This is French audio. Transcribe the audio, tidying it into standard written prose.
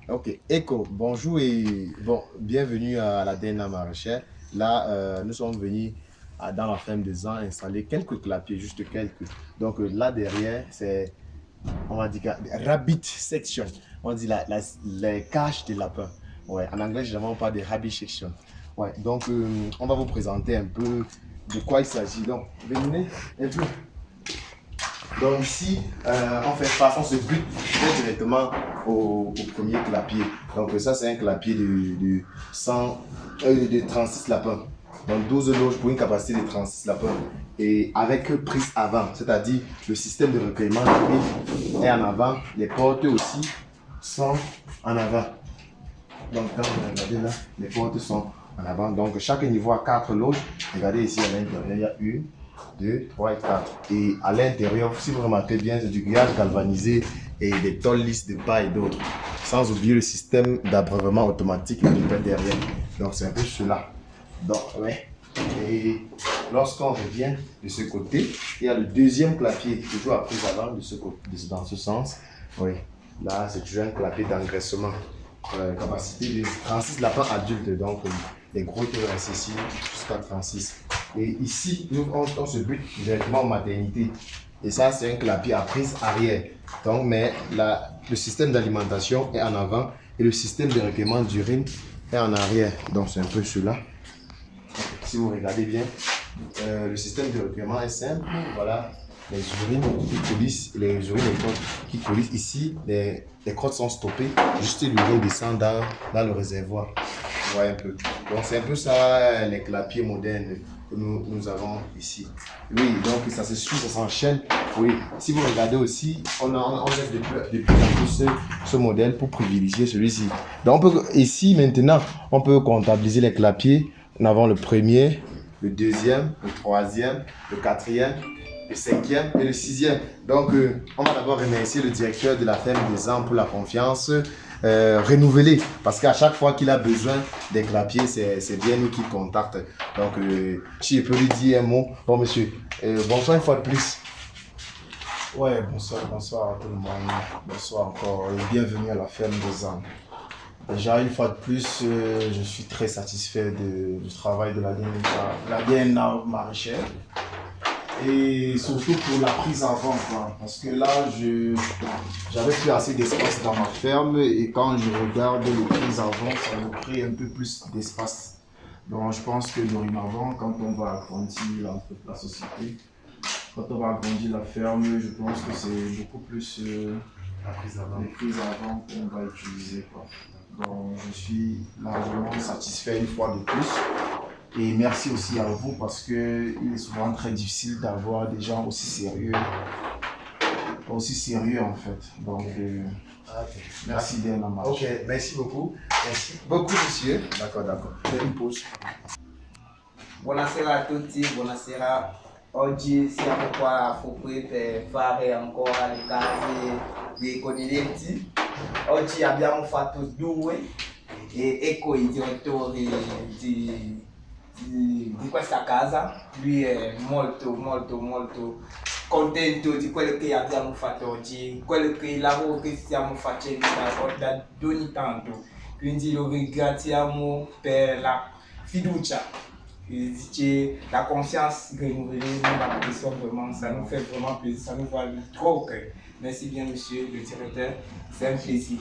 Ok, Echo, bonjour et bienvenue à la DNA Maraîchère. Là, nous sommes venus dans la ferme des ans installer quelques clapiers, juste quelques. Donc là derrière, c'est, on va dire, rabbit section. On dit les cages de lapins. Ouais, en anglais, je ne pas de rabbit section. Ouais, donc on va vous présenter un peu de quoi il s'agit. Donc, venez un peu. Donc ici, on se bute directement au premier clapier. Donc ça, c'est un clapier de 100, de 36 lapins. Donc 12 loges pour une capacité de 36 lapins. Et avec prise avant, c'est-à-dire le système de recueillement est en avant, les portes aussi sont en avant. Donc quand vous regardez là, les portes sont en avant. Donc chaque niveau a 4 loges. Regardez ici à l'intérieur, il y a une, 2, 3 et 4. Et à l'intérieur, si vous remarquez bien, c'est du grillage galvanisé et des tôles lisses de paille et d'autres. Sans oublier le système d'abreuvement automatique derrière. Donc c'est un peu cela. Donc ouais. Et lorsqu'on revient de ce côté, il y a le deuxième clapier, toujours à prise avant de ce côté, dans ce sens. Oui. Là, c'est toujours un clapier d'engraissement. Capacité de 36 lapins adultes, donc les gros peuvent rester ici jusqu'à 36. Et ici, on se bute directement en maternité. Et ça, c'est un clapier à prise arrière. Donc, mais le système d'alimentation est en avant et le système de recueillement d'urine est en arrière. Donc, c'est un peu cela. Si vous regardez bien, le système de recueillement est simple. Voilà, les urines qui coulissent, les urines et crottes qui coulissent. Ici, les crottes sont stoppées. Juste l'urine descend dans le réservoir. Vous voyez un peu. Donc, c'est un peu ça, les clapiers modernes que nous avons ici. Oui, donc ça se suit, ça s'enchaîne. Oui, si vous regardez aussi, on laisse de plus en plus ce modèle pour privilégier celui-ci. Donc, ici, maintenant, on peut comptabiliser les clapiers. Nous avons le premier, le deuxième, le troisième, le quatrième, le cinquième et le sixième. Donc, on va d'abord remercier le directeur de la ferme des Ans pour la confiance renouvelée. Parce qu'à chaque fois qu'il a besoin des clapiers, c'est bien nous qui contacte. Donc, si je peux lui dire un mot. Bon, monsieur, bonsoir une fois de plus. Ouais, bonsoir à tout le monde. Bonsoir encore et bienvenue à la ferme des ânes. Déjà, une fois de plus, je suis très satisfait du travail de la DNA maraîchère. Et surtout pour la prise en vente, quoi. Parce que là, j'avais plus assez d'espace dans ma ferme et quand je regarde les prises en vente, ça me crée un peu plus d'espace. Donc, je pense que dorénavant, quand on va agrandir la société, quand on va agrandir la ferme, je pense que c'est beaucoup plus les prises à vent qu'on va utiliser, quoi. Donc, je suis largement satisfait une fois de plus. Et merci aussi à vous parce que il est souvent très difficile d'avoir des gens aussi sérieux en fait. Donc, merci bien la marche. Ok, merci beaucoup. Merci beaucoup, monsieur. D'accord, d'accord. Une pause. Buonasera a tutti, buonasera. Oggi siamo qua qui per fare ancora le case dei coniglietti. Oggi abbiamo fatto due e ecco i direttori di questa casa. Lui è molto contento di quello che abbiamo fatto oggi, quello che il lavoro che stiamo facendo da ogni tanto. Quindi lo ringraziamo per la fiducia. La confiance renouvelée, nous l'apprécions vraiment, ça nous fait vraiment plaisir, ça nous va trop au cœur. Merci bien, monsieur le directeur, c'est un plaisir.